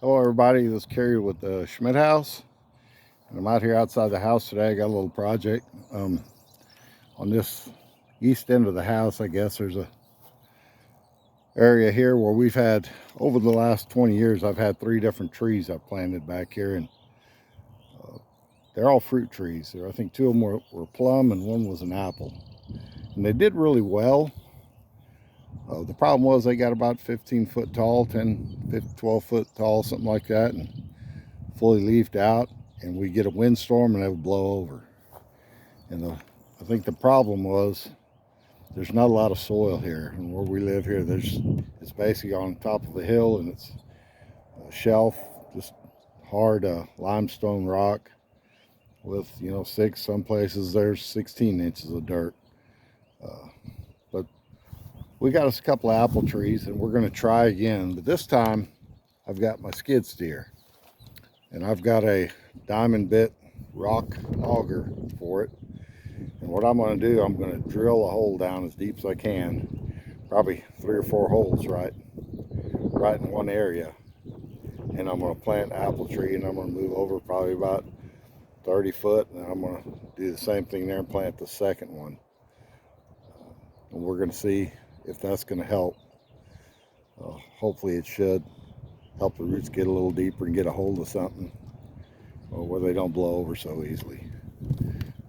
Hello everybody, this is Kerry with the Schmidt House, and I'm out here outside the house today. I got a little project on this east end of the house. I guess there's a area here where we've had, over the last 20 years, I've had 3 different trees I've planted back here, and they're all fruit trees. I think 2 of them were plum and 1 was an apple, and they did really well. The problem was they got about 15 foot tall, 12 foot tall, something like that, and fully leafed out, and we get a windstorm and it would blow over. And I think the problem was there's not a lot of soil here, and where we live here, it's basically on top of a hill, and it's a shelf, just hard limestone rock with, some places there's 16 inches of dirt. But we got us a couple of apple trees, and we're going to try again, but this time I've got my skid steer, and I've got a diamond bit rock auger for it. And what I'm going to do, I'm going to drill a hole down as deep as I can, probably 3 or 4 holes right in one area, and I'm going to plant an apple tree, and I'm going to move over probably about 30 foot, and I'm going to do the same thing there and plant the second one. And we're going to see if that's going to help. Hopefully it should help the roots get a little deeper and get a hold of something, where they don't blow over so easily.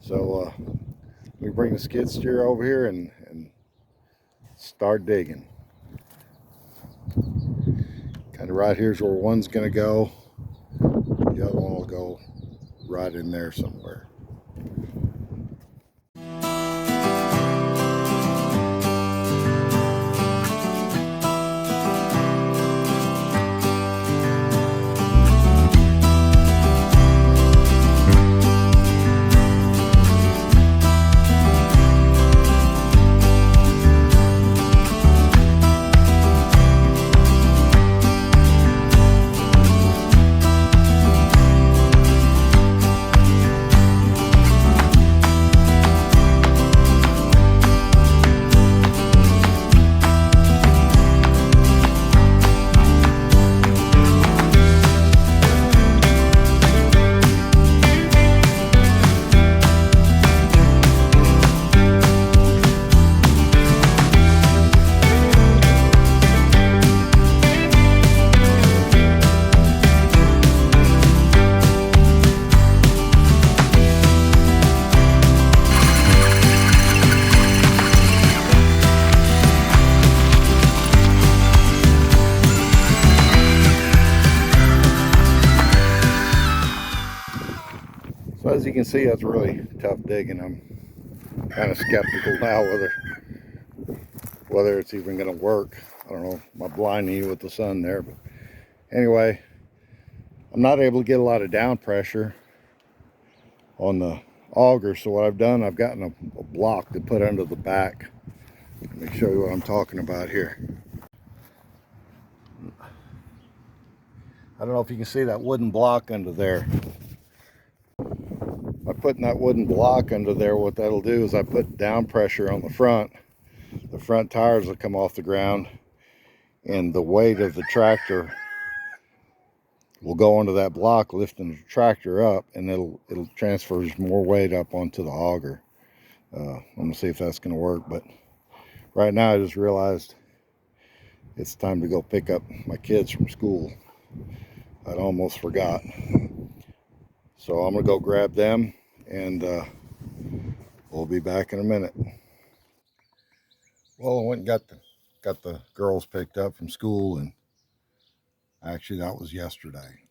So let me bring the skid steer over here and start digging. Kind of right here's where one's going to go. The other one will go right in there somewhere. So as you can see, that's really tough digging. I'm kind of skeptical now whether it's even going to work. I don't know, my blinding you with the sun there, but anyway, I'm not able to get a lot of down pressure on the auger. So what I've done, I've gotten a block to put under the back. Let me show you what I'm talking about here. I don't know if you can see that wooden block under there. By putting that wooden block under there, what that'll do is I put down pressure on the front. The front tires will come off the ground, and the weight of the tractor will go onto that block, lifting the tractor up, and it'll transfer more weight up onto the auger. I'm gonna see if that's gonna work, but right now I just realized it's time to go pick up my kids from school. I'd almost forgot. So I'm gonna go grab them, and we'll be back in a minute. Well, I went and got the girls picked up from school, and actually that was yesterday.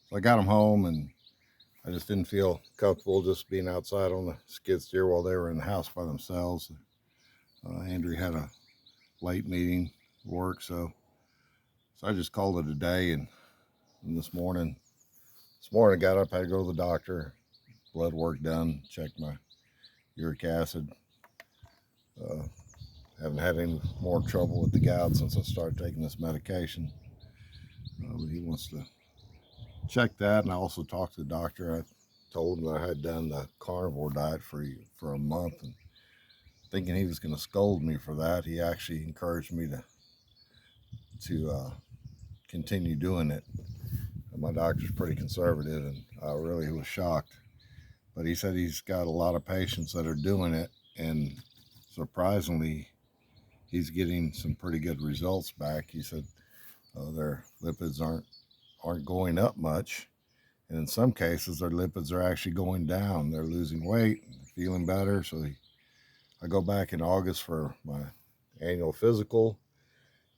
So I got them home, and I just didn't feel comfortable just being outside on the skid steer while they were in the house by themselves. Andrew had a late meeting work, so I just called it a day. And this morning I got up, had to go to the doctor, blood work done, checked my uric acid. Haven't had any more trouble with the gout since I started taking this medication. But he wants to check that, and I also talked to the doctor. I told him that I had done the carnivore diet for a month, and thinking he was going to scold me for that, he actually encouraged me to continue doing it. My doctor's pretty conservative, and I really was shocked. But he said he's got a lot of patients that are doing it, and surprisingly, he's getting some pretty good results back. He said their lipids aren't going up much, and in some cases, their lipids are actually going down. They're losing weight, feeling better. So I go back in August for my annual physical,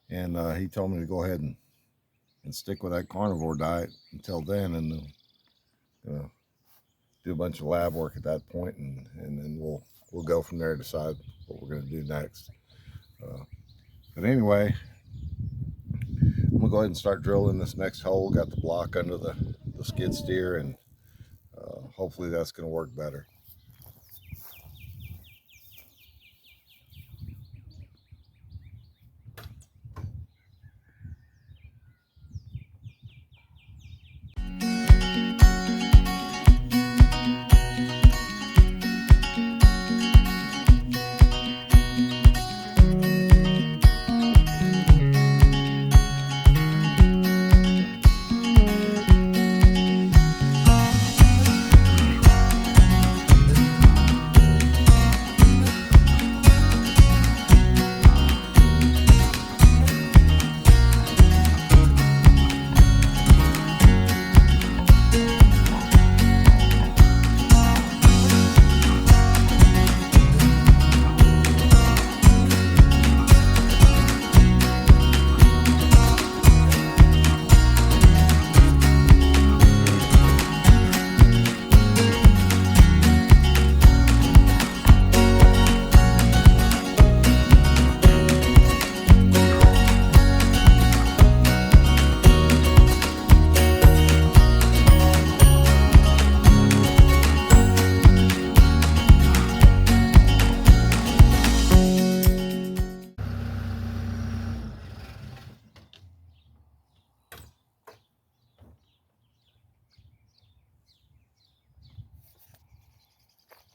and he told me to go ahead and stick with that carnivore diet until then, and do a bunch of lab work at that point, and then we'll go from there, decide what we're going to do next. But anyway, I'm gonna go ahead and start drilling this next hole. Got the block under the skid steer, and hopefully that's going to work better.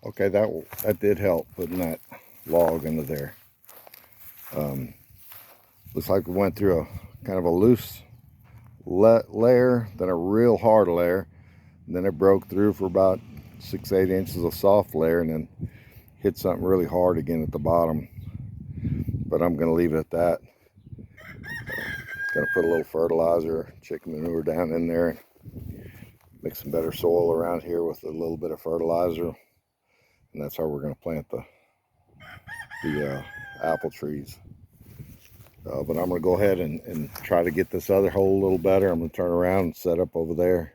Okay, that did help, putting that log under there. Looks like we went through a kind of a loose layer, then a real hard layer, and then it broke through for about 6-8 inches of soft layer, and then hit something really hard again at the bottom. But I'm going to leave it at that. Going to put a little fertilizer, chicken manure down in there, and mix some better soil around here with a little bit of fertilizer, and that's how we're going to plant the apple trees. But I'm going to go ahead and try to get this other hole a little better. I'm going to turn around and set up over there,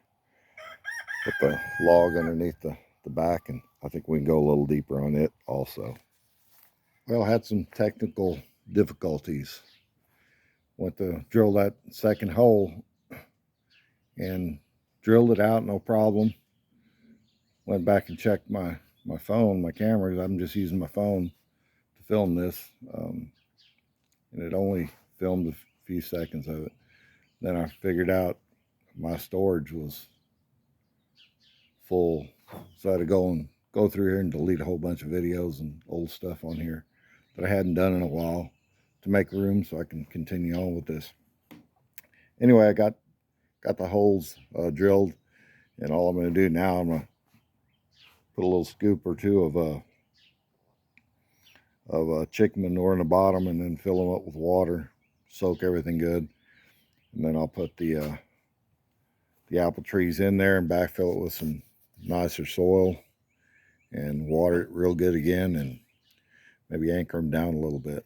put the log underneath the back, and I think we can go a little deeper on it also. Well, I had some technical difficulties. Went to drill that second hole and drilled it out, no problem. Went back and checked my phone, my camera. I'm just using my phone to film this, and it only filmed a few seconds of it. Then I figured out my storage was full, so I had to go through here and delete a whole bunch of videos and old stuff on here that I hadn't done in a while to make room so I can continue on with this. Anyway, I got the holes drilled, and all I'm going to do now, I'm going to put a little scoop or two of chicken manure in the bottom, and then fill them up with water, soak everything good, and then I'll put the apple trees in there and backfill it with some nicer soil and water it real good again, and maybe anchor them down a little bit.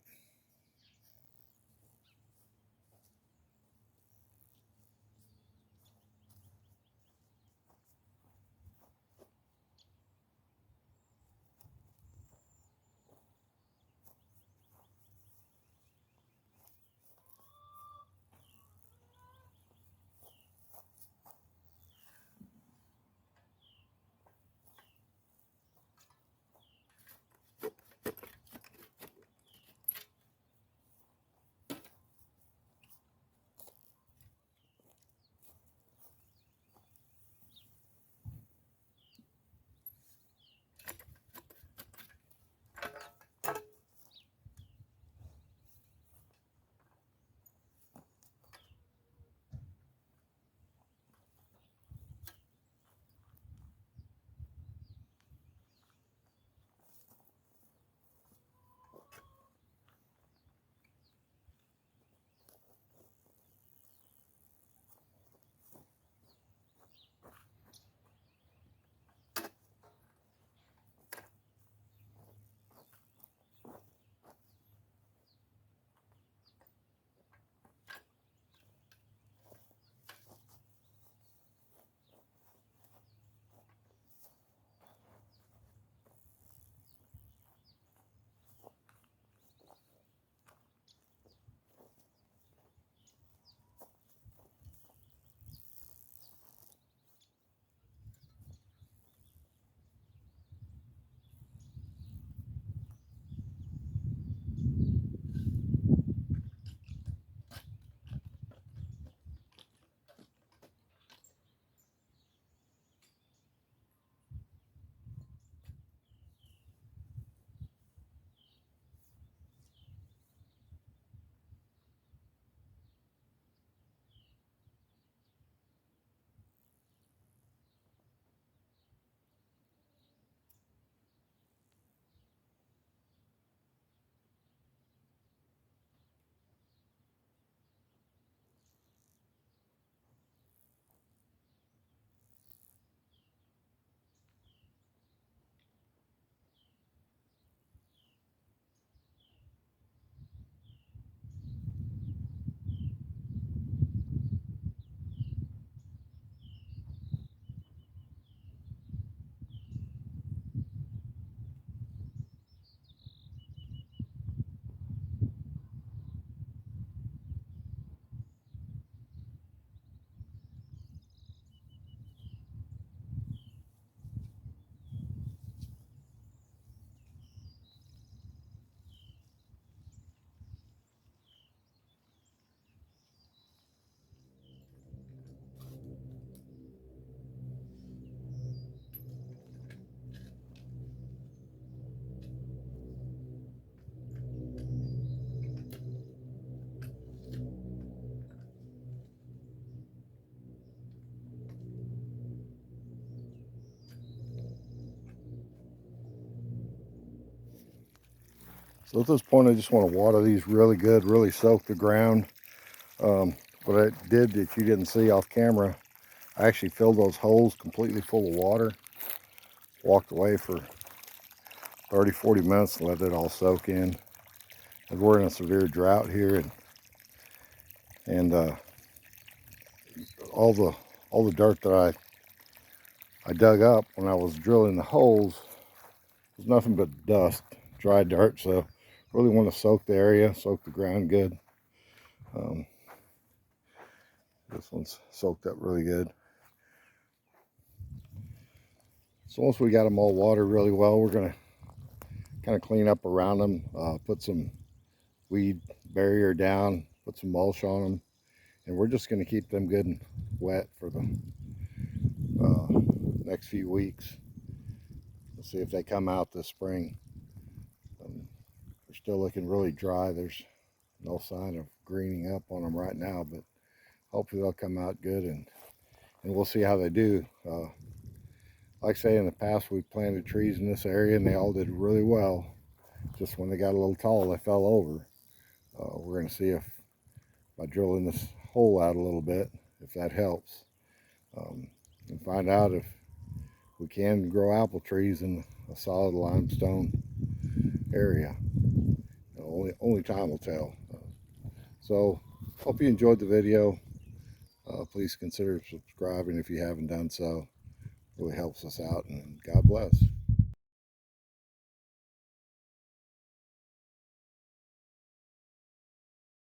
So at this point, I just want to water these really good, really soak the ground. What I did that you didn't see off camera, I actually filled those holes completely full of water. Walked away for 30, 40 minutes to let it all soak in. And we're in a severe drought here, and all the dirt that I dug up when I was drilling the holes was nothing but dust, dry dirt. So really want to soak the area, soak the ground good. This one's soaked up really good. So once we got them all watered really well, we're gonna kind of clean up around them, put some weed barrier down, put some mulch on them, and we're just gonna keep them good and wet for the next few weeks. We'll see if they come out this spring. They're still looking really dry. There's no sign of greening up on them right now, but hopefully they'll come out good, and we'll see how they do. Like I say, in the past we planted trees in this area and they all did really well. Just when they got a little tall, they fell over. We're going to see if by drilling this hole out a little bit, if that helps, and find out if we can grow apple trees in a solid limestone area. Only time will tell. So hope you enjoyed the video. Please consider subscribing if you haven't done so. Really helps us out, and God bless.